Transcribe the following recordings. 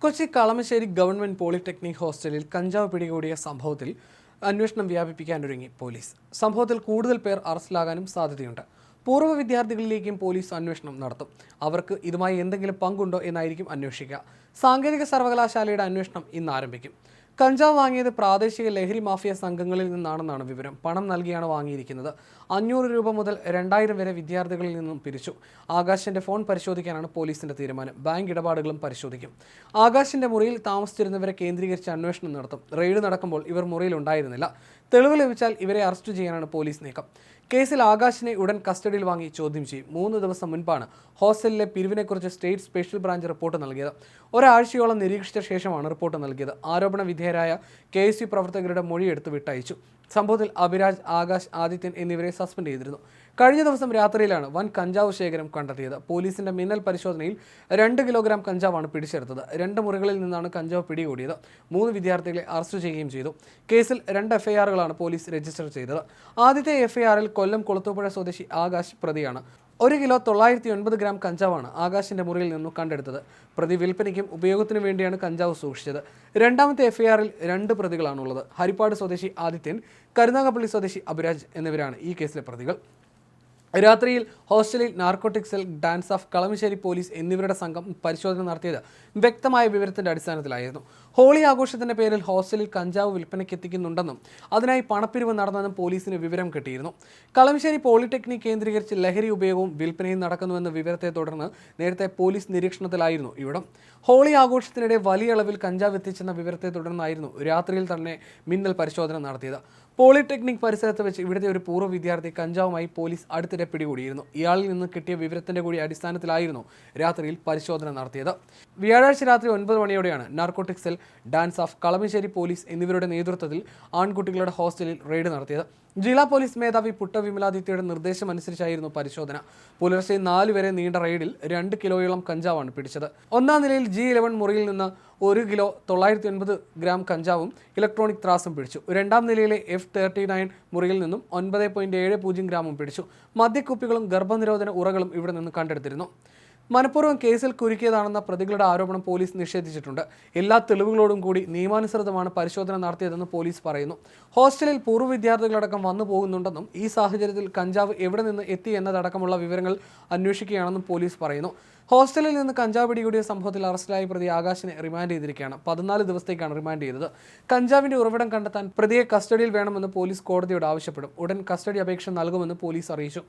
Kochi Kalamassery government polytechnic ഹോസ്റ്റലിൽ കഞ്ചാവ് പിടികൂടിയ സംഭവത്തിൽ അന്വേഷണം വ്യാപിപ്പിക്കാനൊരുങ്ങി പോലീസ്. സംഭവത്തിൽ കൂടുതൽ പേർ അറസ്റ്റിലാകാനും സാധ്യതയുണ്ട്. പൂർവ്വ വിദ്യാർത്ഥികളിലേക്കും പോലീസ് അന്വേഷണം നടത്തും. അവർക്ക് ഇതുമായി എന്തെങ്കിലും പങ്കുണ്ടോ എന്നായിരിക്കും അന്വേഷിക്കുക. സാങ്കേതിക സർവകലാശാലയുടെ അന്വേഷണം ഇന്ന് ആരംഭിക്കും. കഞ്ചാവ് വാങ്ങിയത് പ്രാദേശിക ലഹരി മാഫിയ സംഘങ്ങളിൽ നിന്നാണെന്നാണ് വിവരം. പണം നൽകിയാണ് വാങ്ങിയിരിക്കുന്നത്. 500 രൂപ മുതൽ 2000 വരെ വിദ്യാർത്ഥികളിൽ നിന്നും പിരിച്ചു. ആകാശിന്റെ ഫോൺ പരിശോധിക്കാനാണ് പോലീസിന്റെ തീരുമാനം. ബാങ്ക് ഇടപാടുകളും പരിശോധിക്കും. ആകാശിന്റെ മുറിയിൽ താമസിച്ചിരുന്നവരെ കേന്ദ്രീകരിച്ച് അന്വേഷണം നടത്തും. റെയ്ഡ് നടക്കുമ്പോൾ ഇവർ മുറിയിൽ ഉണ്ടായിരുന്നില്ല. തെളിവ് ലഭിച്ചാൽ ഇവരെ അറസ്റ്റ് ചെയ്യാനാണ് പോലീസ് നീക്കം. കേസിൽ ആകാശിനെ ഉടൻ കസ്റ്റഡിയിൽ വാങ്ങി ചോദ്യം ചെയ്യും. 3 ദിവസം മുൻപാണ് ഹോസ്റ്റലിലെ പിരിവിനെക്കുറിച്ച് സ്റ്റേറ്റ് സ്പെഷ്യൽ ബ്രാഞ്ച് റിപ്പോർട്ട് നൽകിയത്. ഒരാഴ്ചയോളം നിരീക്ഷിച്ച ശേഷമാണ് റിപ്പോർട്ട് നൽകിയത്. ആരോപണ വിധേയരായ KSU പ്രവർത്തകരുടെ മൊഴിയെടുത്ത് വിട്ടയച്ചു. സംഭവത്തിൽ അഭിരാജ്, ആകാശ്, ആദിത്യൻ എന്നിവരെ സസ്പെൻഡ് ചെയ്തിരുന്നു. കഴിഞ്ഞ ദിവസം രാത്രിയിലാണ് വൻ കഞ്ചാവ് ശേഖരം കണ്ടെത്തിയത്. പോലീസിന്റെ മിന്നൽ പരിശോധനയിൽ 2 കിലോഗ്രാം കഞ്ചാവാണ് പിടിച്ചെടുത്തത്. 2 മുറികളിൽ നിന്നാണ് കഞ്ചാവ് പിടികൂടിയത്. 3 വിദ്യാർത്ഥികളെ അറസ്റ്റ് ചെയ്യുകയും ചെയ്തു. കേസിൽ 2 FIRകളാണ് പോലീസ് രജിസ്റ്റർ ചെയ്തത്. ആദ്യത്തെ FIRൽ കൊല്ലം കൊളുത്തുപുഴ സ്വദേശി ആകാശ് പ്രതിയാണ്. 1 കിലോ 909 ഗ്രാം കഞ്ചാവാണ് ആകാശിന്റെ മുറിയിൽ നിന്നും കണ്ടെടുത്തത്. പ്രതി വിൽപ്പനയ്ക്കും ഉപയോഗത്തിനു വേണ്ടിയാണ് കഞ്ചാവ് സൂക്ഷിച്ചത്. രണ്ടാമത്തെ FIRൽ 2 പ്രതികളാണുള്ളത്. ഹരിപ്പാട് സ്വദേശി ആദിത്യൻ, കരുനാഗപ്പള്ളി സ്വദേശി അഭിരാജ് എന്നിവരാണ് ഈ കേസിലെ പ്രതികൾ. രാത്രിയിൽ ഹോസ്റ്റലിൽ narcotic cell, dance of Kalamassery police എന്നിവരുടെ സംഘം പരിശോധന നടത്തിയത് വ്യക്തമായ വിവരത്തിന്റെ അടിസ്ഥാനത്തിലായിരുന്നു. ഹോളി ആഘോഷത്തിന്റെ പേരിൽ ഹോസ്റ്റലിൽ കഞ്ചാവ് വിൽപ്പനയ്ക്ക് എത്തിക്കുന്നുണ്ടെന്നും അതിനായി പണപ്പിരിവ് നടന്നെന്നും പോലീസിന് വിവരം കിട്ടിയിരുന്നു. കളമശ്ശേരി പോളിടെക്നിക് കേന്ദ്രീകരിച്ച് ലഹരി ഉപയോഗവും വിൽപ്പനയും നടക്കുന്നുവെന്ന വിവരത്തെ തുടർന്ന് നേരത്തെ പോലീസ് നിരീക്ഷണത്തിലായിരുന്നു ഇവിടം. ഹോളി ആഘോഷത്തിനിടെ വലിയ അളവിൽ കഞ്ചാവ് എത്തിച്ചെന്ന വിവരത്തെ തുടർന്നായിരുന്നു രാത്രിയിൽ തന്നെ മിന്നൽ പരിശോധന നടത്തിയത്. പോളിടെക്നിക് പരിസരത്ത് വെച്ച് ഇവിടുത്തെ ഒരു പൂർവ്വ വിദ്യാർത്ഥി കഞ്ചാവുമായി പോലീസ് അടുത്തിടെ പിടികൂടിയിരുന്നു. ഇയാളിൽ നിന്ന് കിട്ടിയ വിവരത്തിന്റെ കൂടി അടിസ്ഥാനത്തിലായിരുന്നു രാത്രിയിൽ പരിശോധന നടത്തിയത്. വ്യാഴാഴ്ച രാത്രി 9 മണിയോടെയാണ് narcotic cell, dance of Kalamassery police എന്നിവരുടെ നേതൃത്വത്തിൽ ആൺകുട്ടികളുടെ ഹോസ്റ്റലിൽ റെയ്ഡ് നടത്തിയത്. ജില്ലാ പോലീസ് മേധാവി പുട്ട വിമലാദിത്യയുടെ നിർദ്ദേശം അനുസരിച്ചായിരുന്നു പരിശോധന. പുലർച്ചെ 4 വരെ നീണ്ട റെയ്ഡിൽ 2 കിലോയോളം കഞ്ചാവാണ് പിടിച്ചത്. ഒന്നാം നിലയിൽ G11 മുറിയിൽ നിന്ന് 1 കിലോ 909 ഗ്രാം കഞ്ചാവും ഇലക്ട്രോണിക് ത്രാസും പിടിച്ചു. രണ്ടാം നിലയിലെ F39 മുറിയിൽ നിന്നും 9.70 ഗ്രാമും പിടിച്ചു. മദ്യക്കുപ്പികളും ഗർഭനിരോധന ഉറകളും ഇവിടെ നിന്ന് കണ്ടെടുത്തിരുന്നു. മനഃപൂർവ്വം കേസിൽ കുരുക്കിയതാണെന്ന പ്രതികളുടെ ആരോപണം പോലീസ് നിഷേധിച്ചിട്ടുണ്ട്. എല്ലാ തെളിവുകളോടും കൂടി നിയമാനുസൃതമാണ് പരിശോധന നടത്തിയതെന്ന് പോലീസ് പറയുന്നു. ഹോസ്റ്റലിൽ പൂർവ്വ വിദ്യാർത്ഥികളടക്കം വന്നു പോകുന്നുണ്ടെന്നും ഈ സാഹചര്യത്തിൽ കഞ്ചാവ് എവിടെ നിന്ന് എത്തി എന്നതടക്കമുള്ള വിവരങ്ങൾ അന്വേഷിക്കുകയാണെന്നും പോലീസ് പറയുന്നു. ഹോസ്റ്റലിൽ നിന്ന് കഞ്ചാവ് പിടികൂടിയ സംഭവത്തിൽ അറസ്റ്റിലായ പ്രതി ആകാശിനെ റിമാൻഡ് ചെയ്തിരിക്കുകയാണ്. 14 ദിവസത്തേക്കാണ് റിമാൻഡ് ചെയ്തത്. കഞ്ചാവിന്റെ ഉറവിടം കണ്ടെത്താൻ പ്രതിയെ കസ്റ്റഡിയിൽ വേണമെന്ന് പോലീസ് കോടതിയോട് ആവശ്യപ്പെടും. ഉടൻ കസ്റ്റഡി അപേക്ഷ നൽകുമെന്ന് പോലീസ് അറിയിച്ചു.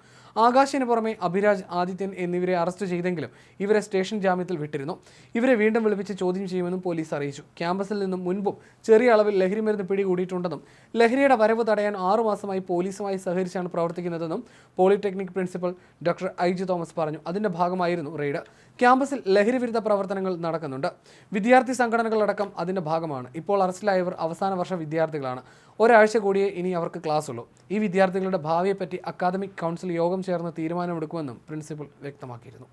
ആകാശിന് പുറമെ അഭിരാജ്, ആദിത്യൻ എന്നിവരെ അറസ്റ്റ് ചെയ്തെങ്കിലും ഇവരെ സ്റ്റേഷൻ ജാമ്യത്തിൽ വിട്ടിരുന്നു. ഇവരെ വീണ്ടും വിളിപ്പിച്ച് ചോദ്യം ചെയ്യുമെന്നും പോലീസ് അറിയിച്ചു. ക്യാമ്പസിൽ നിന്നും മുൻപും ചെറിയ അളവിൽ ലഹരി മരുന്ന് പിടികൂടിയിട്ടുണ്ടെന്നും ലഹരിയുടെ വരവ് തടയാൻ 6 മാസമായി പോലീസുമായി സഹകരിച്ചാണ് പ്രവർത്തിക്കുന്നതെന്നും polytechnic principal doctor IG Thomas പറഞ്ഞു. അതിന്റെ ഭാഗമായിരുന്നു റെയ്ഡ്. ക്യാമ്പസിൽ ലഹരി വിരുദ്ധ പ്രവർത്തനങ്ങൾ നടക്കുന്നുണ്ട്. വിദ്യാർത്ഥി സംഘടനകളടക്കം അതിന്റെ ഭാഗമാണ്. ഇപ്പോൾ അറസ്റ്റിലായവർ അവസാന വർഷ വിദ്യാർത്ഥികളാണ്. ഒരാഴ്ച കൂടിയേ ഇനി അവർക്ക് ക്ലാസ് ഉള്ളൂ. ഈ വിദ്യാർത്ഥികളുടെ ഭാവിയെപ്പറ്റി അക്കാദമിക് കൗൺസിൽ യോഗം ചേർന്ന് തീരുമാനമെടുക്കുമെന്നും പ്രിൻസിപ്പൽ വ്യക്തമാക്കിയിരുന്നു.